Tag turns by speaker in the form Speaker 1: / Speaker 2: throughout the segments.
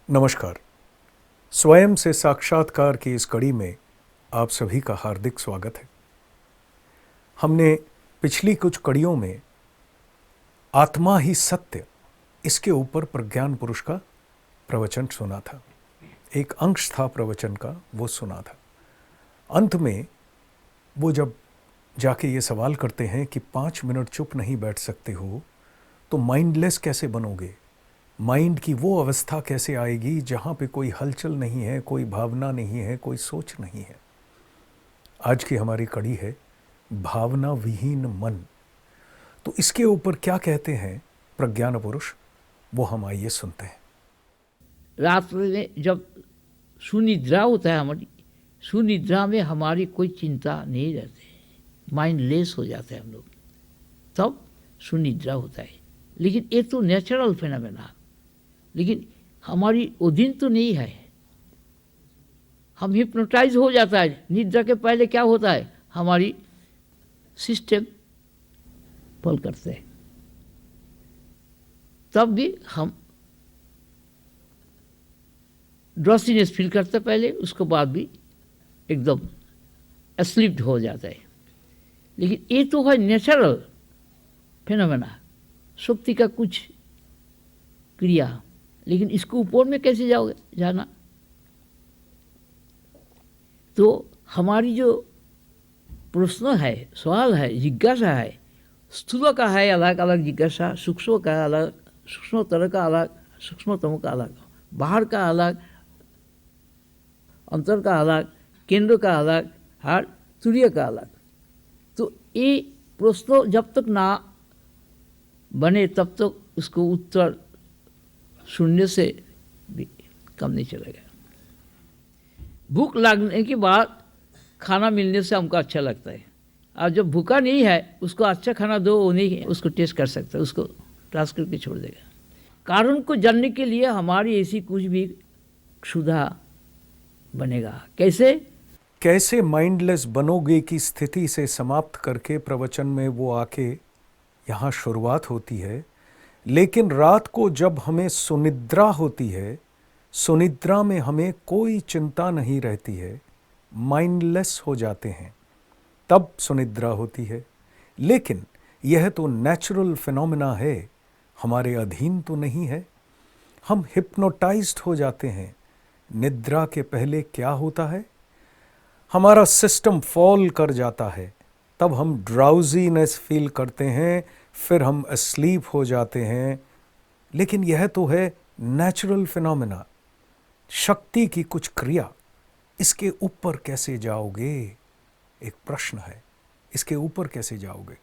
Speaker 1: नमस्कार। स्वयं से साक्षात्कार की इस कड़ी में आप सभी का हार्दिक स्वागत है। हमने पिछली कुछ कड़ियों में आत्मा ही सत्य, इसके ऊपर प्रज्ञान पुरुष का प्रवचन सुना था। एक अंश था प्रवचन का, वो सुना था। अंत में वो जब जाके ये सवाल करते हैं कि 5 मिनट चुप नहीं बैठ सकते हो तो माइंडलेस कैसे बनोगे, माइंड की वो अवस्था कैसे आएगी जहाँ पे कोई हलचल नहीं है, कोई भावना नहीं है, कोई सोच नहीं है। आज की हमारी कड़ी है भावना विहीन मन। तो इसके ऊपर क्या कहते हैं प्रज्ञान पुरुष, वो हम आइए सुनते हैं।
Speaker 2: रात में जब सुनिद्रा होता है, हमारी सुनिद्रा में हमारी कोई चिंता नहीं रहती, माइंड लेस हो जाता है हम लोग, तब सुनिद्रा होता है। लेकिन ये तो नेचुरल फिनोमेना, लेकिन हमारी अधीन तो नहीं है। हम हिप्नोटाइज हो जाता है। निद्रा के पहले क्या होता है, हमारी सिस्टम फॉल करते हैं, तब भी हम ड्रॉसीनेस फील करते पहले, उसके बाद भी एकदम अस्लीप्ड हो जाता है। लेकिन ये तो है नेचुरल फिनोमेना, शक्ति का कुछ क्रिया। लेकिन इसको ऊपर में कैसे जाओगे जाना? तो हमारी जो प्रश्न है, सवाल है, जिज्ञासा है, स्थूल का है अलग अलग जिज्ञासा, सूक्ष्म का अलग, सूक्ष्मतर का अलग, सूक्ष्मतम का अलग, बाहर का अलग, अंतर का अलग, केंद्र का अलग, हर तुरीय का अलग। तो ये प्रश्न जब तक ना बने तब तक उसको उत्तर सुनने से भी कम नहीं चलेगा। भूख लगने के बाद खाना मिलने से हमको अच्छा लगता है, और जब भूखा नहीं है उसको अच्छा खाना दो, वो नहीं उसको टेस्ट कर सकता, उसको ट्रांस करके छोड़ देगा। कारण को जानने के लिए हमारी ऐसी कुछ भी क्षुधा बनेगा। कैसे
Speaker 1: माइंडलेस बनोगे की स्थिति से समाप्त करके प्रवचन में वो आके यहाँ शुरुआत होती है। लेकिन रात को जब हमें सुनिद्रा होती है, सुनिद्रा में हमें कोई चिंता नहीं रहती है, माइंडलेस हो जाते हैं, तब सुनिद्रा होती है। लेकिन यह तो नेचुरल फिनोमेना है, हमारे अधीन तो नहीं है। हम हिप्नोटाइज्ड हो जाते हैं। निद्रा के पहले क्या होता है, हमारा सिस्टम फॉल कर जाता है, तब हम ड्राउजीनेस फील करते हैं, फिर हम अस्लीप हो जाते हैं। लेकिन यह तो है नेचुरल फिनोमेना, शक्ति की कुछ क्रिया। इसके ऊपर कैसे जाओगे, एक प्रश्न है, इसके ऊपर कैसे जाओगे?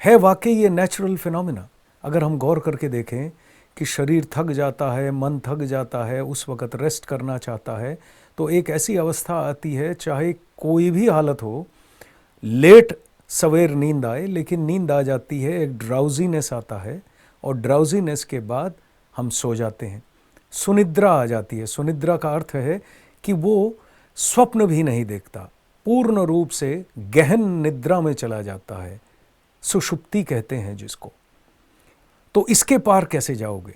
Speaker 1: है वाकई ये नेचुरल फिनोमेना। अगर हम गौर करके देखें कि शरीर थक जाता है, मन थक जाता है, उस वक़्त रेस्ट करना चाहता है, तो एक ऐसी अवस्था आती है, चाहे कोई भी हालत हो, लेट सवेर नींद आए, लेकिन नींद आ जाती है, एक ड्राउजीनेस आता है, और ड्राउजीनेस के बाद हम सो जाते हैं, सुनिद्रा आ जाती है। सुनिद्रा का अर्थ है कि वो स्वप्न भी नहीं देखता, पूर्ण रूप से गहन निद्रा में चला जाता है, सुषुप्ति कहते हैं जिसको। तो इसके पार कैसे जाओगे?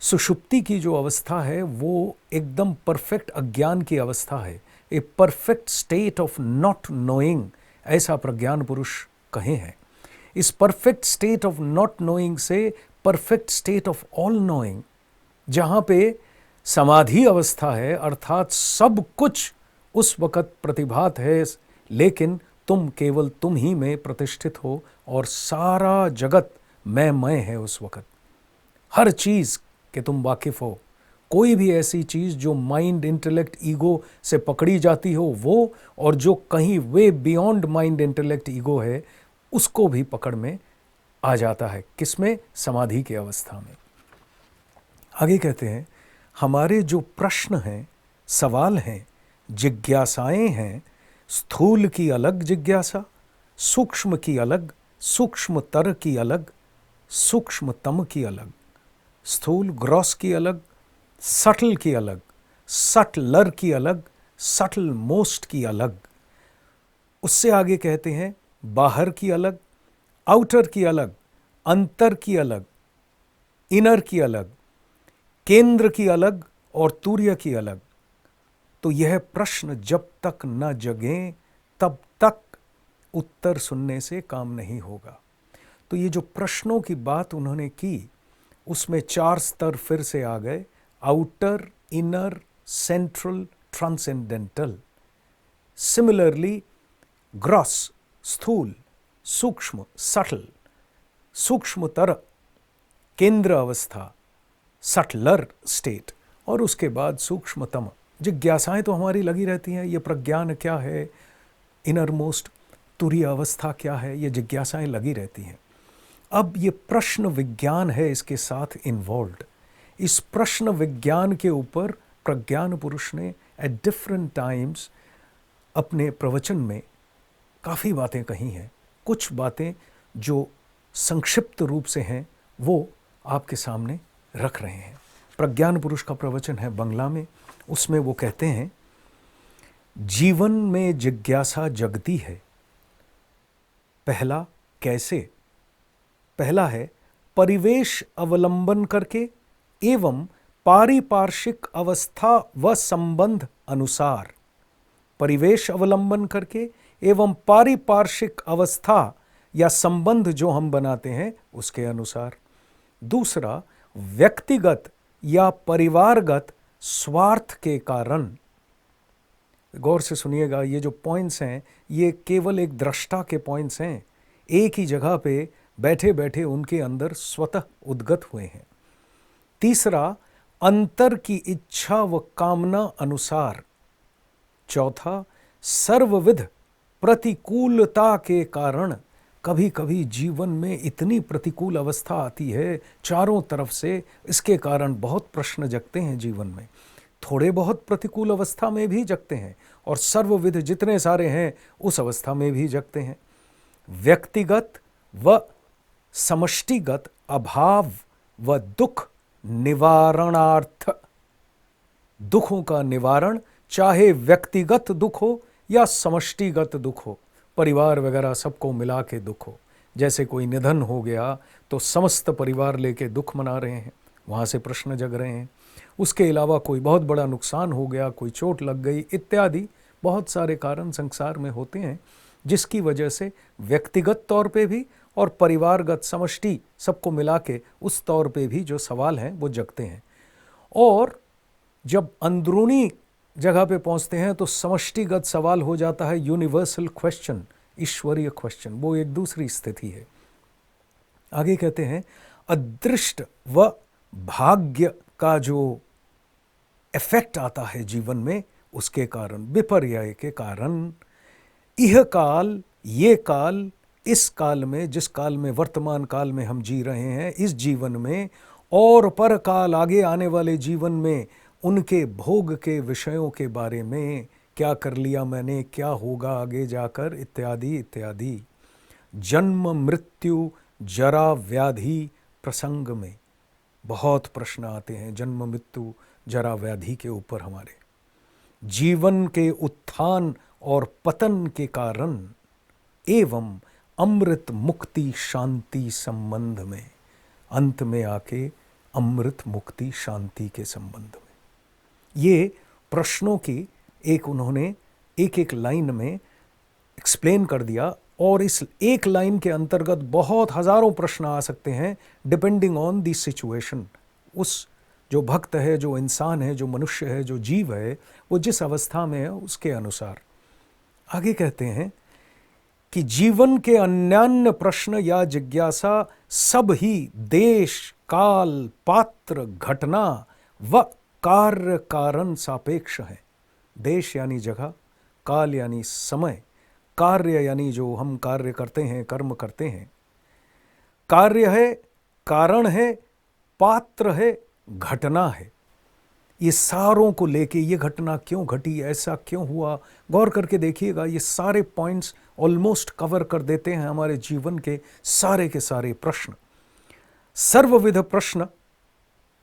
Speaker 1: सुषुप्ति की जो अवस्था है वो एकदम परफेक्ट अज्ञान की अवस्था है, a perfect state of not knowing, ऐसा प्रज्ञान पुरुष कहे हैं। इस perfect state of not knowing से perfect state of all knowing, जहाँ पे समाधि अवस्था है, अर्थात सब कुछ उस वक़्त प्रतिभात है, लेकिन तुम केवल तुम ही में प्रतिष्ठित हो, और सारा जगत मैं है उस वक़्त। हर चीज़ के तुम वाकिफ़ हो। कोई भी ऐसी चीज़ जो माइंड, इंटेलेक्ट, ईगो से पकड़ी जाती हो वो, और जो कहीं way beyond mind, intellect, ego है, उसको भी पकड़ में आ जाता है। किसमें? समाधि की अवस्था में। आगे कहते हैं, हमारे जो प्रश्न हैं, सवाल हैं, जिज्ञासाएं हैं, स्थूल की अलग जिज्ञासा, सूक्ष्म की अलग, सूक्ष्मतर की अलग, सूक्ष्मतम की अलग, स्थूल ग्रॉस की अलग, सटल की अलग, सटलर की अलग, सटल मोस्ट की अलग। उससे आगे कहते हैं बाहर की अलग, आउटर की अलग, अंतर की अलग, इनर की अलग, केंद्र की अलग, और तूर्य की अलग, तो यह प्रश्न जब तक न जगें तब तक उत्तर सुनने से काम नहीं होगा। तो ये जो प्रश्नों की बात उन्होंने की, उसमें 4 स्तर फिर से आ गए, outer, inner, central, transcendental. Similarly gross, स्थूल, सूक्ष्म, सटल, सूक्ष्मतर, केंद्र अवस्था, सटलर स्टेट, और उसके बाद सूक्ष्मतम। जिज्ञासाएं तो हमारी लगी रहती हैं, ये प्रज्ञान क्या है, इनर मोस्ट तुरीय अवस्था क्या है, ये जिज्ञासाएं लगी रहती हैं। अब ये प्रश्न विज्ञान है इसके साथ इन्वॉल्व्ड। इस प्रश्न विज्ञान के ऊपर प्रज्ञान पुरुष ने एट डिफरेंट टाइम्स अपने प्रवचन में काफ़ी बातें कही हैं। कुछ बातें जो संक्षिप्त रूप से हैं वो आपके सामने रख रहे हैं। प्रज्ञान पुरुष का प्रवचन है बंगला में, उसमें वो कहते हैं, जीवन में जिज्ञासा जगती है। पहला कैसे? पहला है परिवेश अवलंबन करके एवं पारिपार्श्विक अवस्था व संबंध अनुसार। परिवेश अवलंबन करके एवं पारिपार्श्विक अवस्था या संबंध जो हम बनाते हैं उसके अनुसार। दूसरा, व्यक्तिगत या परिवारगत स्वार्थ के कारण। गौर से सुनिएगा, ये जो पॉइंट्स हैं ये केवल एक दृष्टा के पॉइंट्स हैं, एक ही जगह पे बैठे बैठे उनके अंदर स्वतः उद्गत हुए हैं। तीसरा, अंतर की इच्छा व कामना अनुसार। चौथा, सर्वविध प्रतिकूलता के कारण। कभी कभी जीवन में इतनी प्रतिकूल अवस्था आती है चारों तरफ से, इसके कारण बहुत प्रश्न जगते हैं जीवन में। थोड़े बहुत प्रतिकूल अवस्था में भी जगते हैं और सर्वविध जितने सारे हैं उस अवस्था में भी जगते हैं। व्यक्तिगत व समष्टिगत अभाव व दुख निवारणार्थ। दुखों का निवारण, चाहे व्यक्तिगत दुख हो या समष्टिगत दुख हो, परिवार वगैरह सबको मिला के दुख हो। जैसे कोई निधन हो गया तो समस्त परिवार लेके दुख मना रहे हैं, वहाँ से प्रश्न जग रहे हैं। उसके अलावा कोई बहुत बड़ा नुकसान हो गया, कोई चोट लग गई इत्यादि बहुत सारे कारण संसार में होते हैं, जिसकी वजह से व्यक्तिगत तौर पे भी और परिवारगत समष्टि सबको मिला के उस तौर पे भी जो सवाल हैं वो जगते हैं। और जब अंदरूनी जगह पे पहुंचते हैं तो समष्टिगत सवाल हो जाता है यूनिवर्सल क्वेश्चन, ईश्वरीय क्वेश्चन, वो एक दूसरी स्थिति है। आगे कहते हैं, अदृष्ट व भाग्य का जो इफेक्ट आता है जीवन में, उसके कारण, विपर्यय के कारण, यह काल, ये काल, इस काल में, जिस काल में वर्तमान काल में हम जी रहे हैं, इस जीवन में और पर काल, आगे आने वाले जीवन में, उनके भोग के विषयों के बारे में, क्या कर लिया मैंने, क्या होगा आगे जाकर, इत्यादि इत्यादि। जन्म मृत्यु जरा व्याधि प्रसंग में बहुत प्रश्न आते हैं, जन्म मृत्यु जरा व्याधि के ऊपर हमारे। जीवन के उत्थान और पतन के कारण एवं अमृत मुक्ति शांति संबंध में, अंत में आके अमृत मुक्ति शांति के संबंध में। ये प्रश्नों की एक उन्होंने एक एक लाइन में एक्सप्लेन कर दिया, और इस एक लाइन के अंतर्गत बहुत हजारों प्रश्न आ सकते हैं डिपेंडिंग ऑन दी सिचुएशन। उस जो भक्त है, जो इंसान है, जो मनुष्य है, जो जीव है, वो जिस अवस्था में है उसके अनुसार। आगे कहते हैं कि जीवन के अन्यान्य प्रश्न या जिज्ञासा सब ही देश, काल, पात्र, घटना व कार्य कारण सापेक्ष है। देश यानी जगह, काल यानी समय, कार्य यानी जो हम कार्य करते हैं, कर्म करते हैं, कार्य है, कारण है, पात्र है, घटना है। ये सारों को लेके, ये घटना क्यों घटी, ऐसा क्यों हुआ, गौर करके देखिएगा। ये सारे पॉइंट्स ऑलमोस्ट कवर कर देते हैं हमारे जीवन के सारे प्रश्न। सर्वविध प्रश्न,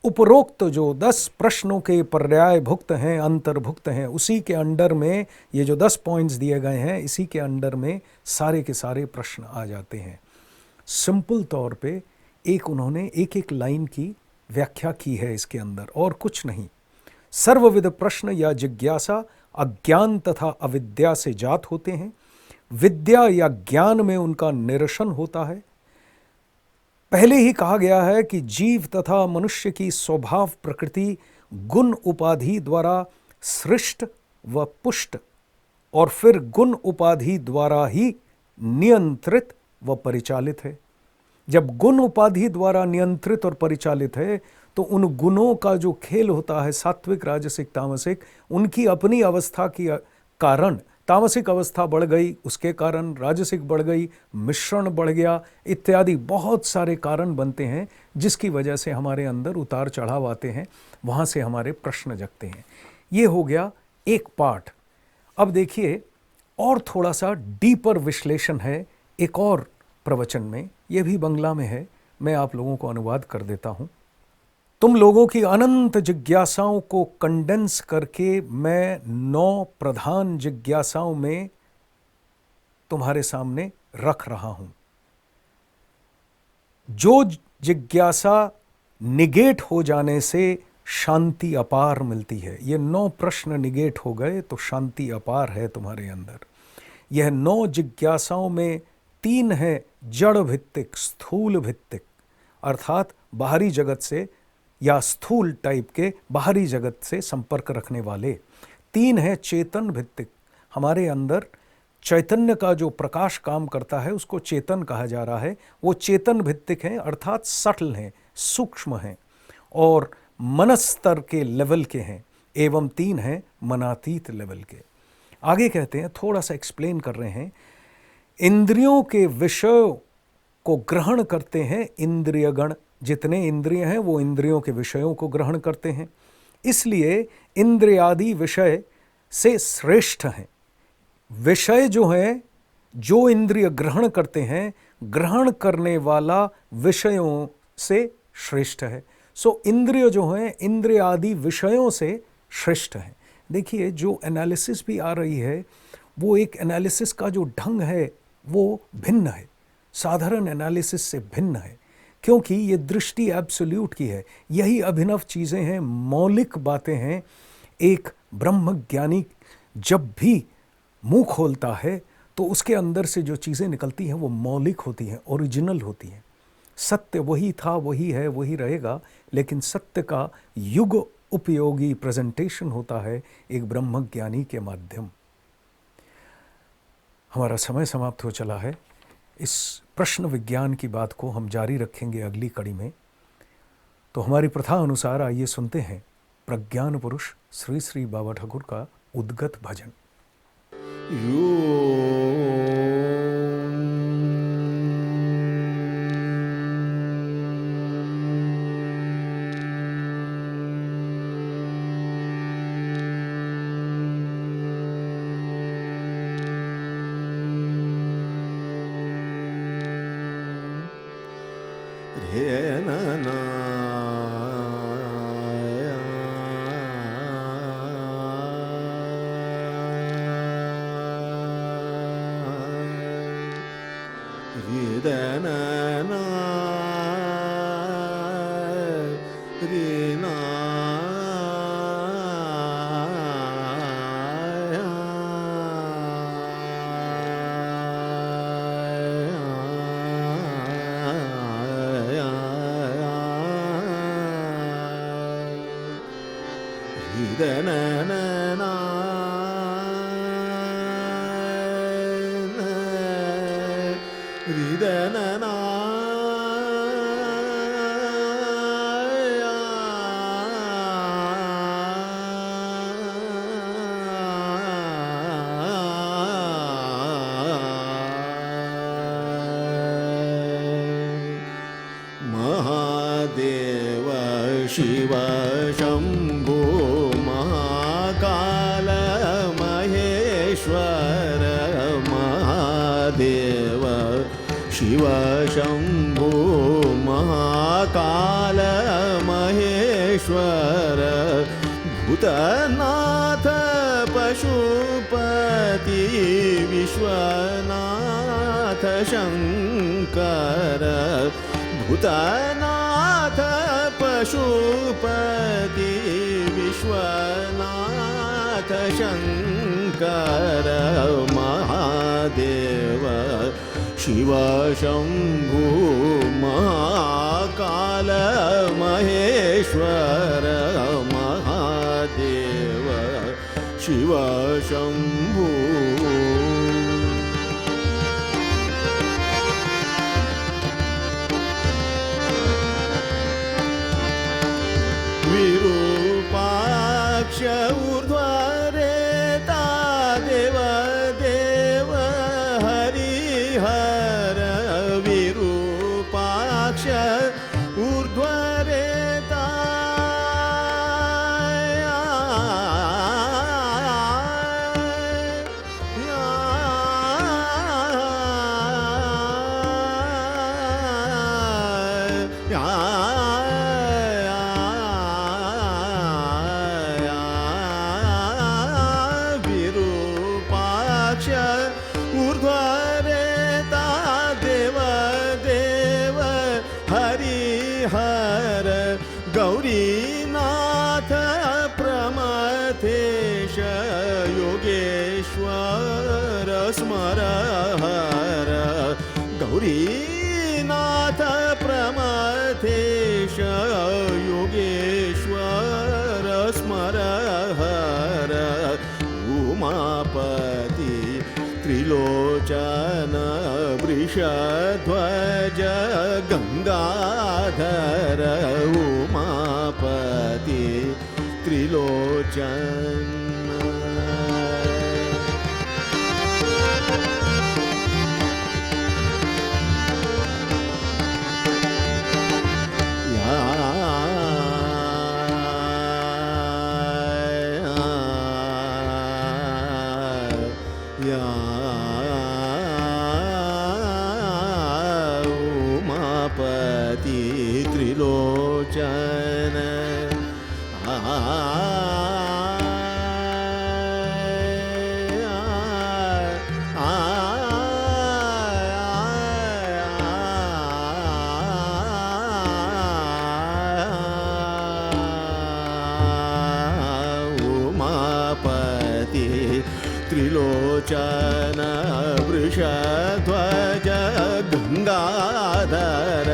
Speaker 1: उपरोक्त जो 10 प्रश्नों के पर्याय भुक्त हैं, अंतर्भुक्त हैं, उसी के अंडर में ये जो 10 पॉइंट्स दिए गए हैं, इसी के अंडर में सारे के सारे प्रश्न आ जाते हैं। सिंपल तौर पे एक उन्होंने एक एक लाइन की व्याख्या की है इसके अंदर, और कुछ नहीं। सर्वविध प्रश्न या जिज्ञासा अज्ञान तथा अविद्या से जात होते हैं। विद्या या ज्ञान में उनका निरसन होता है। पहले ही कहा गया है कि जीव तथा मनुष्य की स्वभाव प्रकृति गुण उपाधि द्वारा सृष्ट व पुष्ट और फिर गुण उपाधि द्वारा ही नियंत्रित व परिचालित है। जब गुण उपाधि द्वारा नियंत्रित और परिचालित है तो उन गुणों का जो खेल होता है, सात्विक राजसिक तामसिक, उनकी अपनी अवस्था के कारण तामसिक अवस्था बढ़ गई, उसके कारण राजसिक बढ़ गई, मिश्रण बढ़ गया इत्यादि बहुत सारे कारण बनते हैं जिसकी वजह से हमारे अंदर उतार चढ़ाव आते हैं, वहाँ से हमारे प्रश्न जगते हैं। ये हो गया एक पार्ट। अब देखिए और थोड़ा सा डीपर विश्लेषण है एक और प्रवचन में, यह भी बंगला में है, मैं आप लोगों को अनुवाद कर देता हूँ। तुम लोगों की अनंत जिज्ञासाओं को कंडेंस करके मैं 9 प्रधान जिज्ञासाओं में तुम्हारे सामने रख रहा हूं। जो जिज्ञासा निगेट हो जाने से शांति अपार मिलती है, ये 9 प्रश्न निगेट हो गए तो शांति अपार है तुम्हारे अंदर। यह 9 जिज्ञासाओं में 3 है जड़ भित्तिक, स्थूल भित्तिक, अर्थात बाहरी जगत से या स्थूल टाइप के बाहरी जगत से संपर्क रखने वाले। 3 है चेतन भित्तिक, हमारे अंदर चैतन्य का जो प्रकाश काम करता है उसको चेतन कहा जा रहा है, वो चेतन भित्तिक हैं, अर्थात सटल हैं, सूक्ष्म हैं और मनस्तर के लेवल के हैं। एवं 3 हैं मनातीत लेवल के। आगे कहते हैं, थोड़ा सा एक्सप्लेन कर रहे हैं, इंद्रियों के विषयों को ग्रहण करते हैं इंद्रियगण। जितने इंद्रिय हैं वो इंद्रियों के विषयों को ग्रहण करते हैं, इसलिए इंद्रियादि विषय से श्रेष्ठ हैं। विषय जो हैं, जो इंद्रिय ग्रहण करते हैं, ग्रहण करने वाला विषयों से श्रेष्ठ है। सो इंद्रिय जो हैं इंद्रियादि विषयों से श्रेष्ठ हैं। देखिए जो एनालिसिस भी आ रही है वो एक एनालिसिस का जो ढंग है वो भिन्न है, साधारण एनालिसिस से भिन्न है, क्योंकि ये दृष्टि एब्सोल्यूट की है। यही अभिनव चीज़ें हैं, मौलिक बातें हैं। एक ब्रह्मज्ञानी जब भी मुंह खोलता है तो उसके अंदर से जो चीज़ें निकलती हैं वो मौलिक होती हैं, ओरिजिनल होती हैं। सत्य वही था, वही है, वही रहेगा, लेकिन सत्य का युग उपयोगी प्रेजेंटेशन होता है एक ब्रह्मज्ञानी के माध्यम। हमारा समय समाप्त हो चला है। इस प्रश्न विज्ञान की बात को हम जारी रखेंगे अगली कड़ी में। तो हमारी प्रथा अनुसार आइए सुनते हैं प्रज्ञान पुरुष श्री श्री बाबा ठाकुर का उद्गत भजन।
Speaker 3: महादेव शिव शंभो महाकाल महेश्वर महादेव शिव शंभो महाकाल महेश्वर भूतनाथ पशुपति विश्वनाथ शंकर भूतनाथ पशुपति विश्व नाथ शङ्कर महादेव शिव शम्भु महाकाल महेश्वर महादेव शिव शम्भु विरूपाक्ष ऊर्ध्वरेता देव देव हरिहर विरूपाक्ष ऊर्ध्वरेता विरूपाक्ष ऊर्ध्वरेता देव देव हरिहर गौरीनाथ प्रमथेश योगेश्वर स्मरहर गौरीनाथ प्रमथेश योगेश्वर स्मरहर उमापति त्रिलोचन वृषध्वज गंगाधर उमापति त्रिलोचन उमापति त्रिलोचन उमापति त्रिलोचन वृषध्वज गंगाधर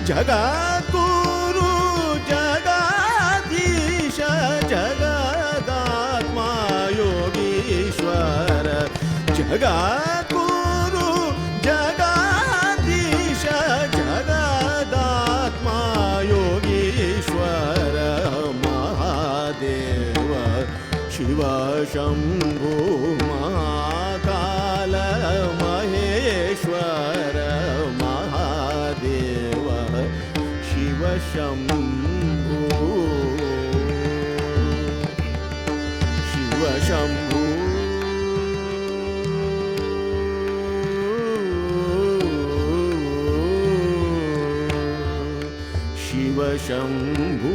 Speaker 3: जगद्गुरु जगदीश जगदात्मा योगीश्वर जगद्गुरु जगदीश जगदात्मा योगीश्वर महादेव शिव शम्भु महाकाल महेश्वर महादेव शिव शम्भु शिव शम्भु शिव शम्भु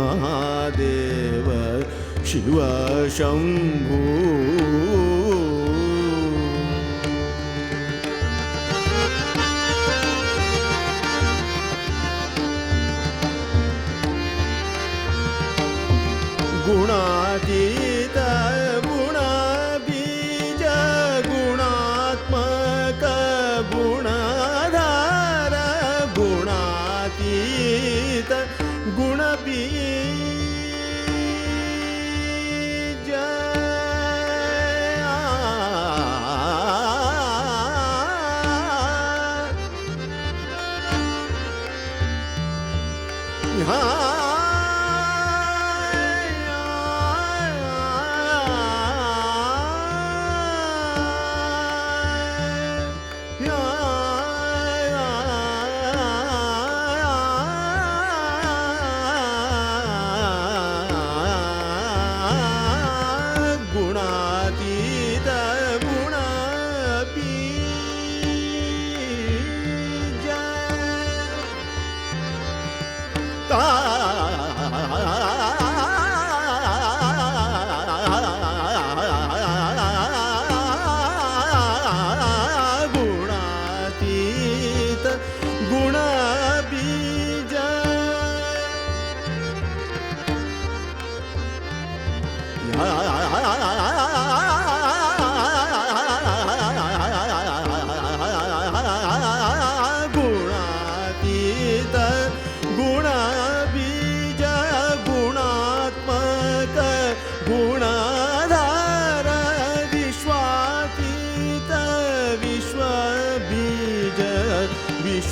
Speaker 3: महादेव शिव शम्भु गुणातीत गुणबीज गुणात्मक गुणधार गुणातीत गुणबीज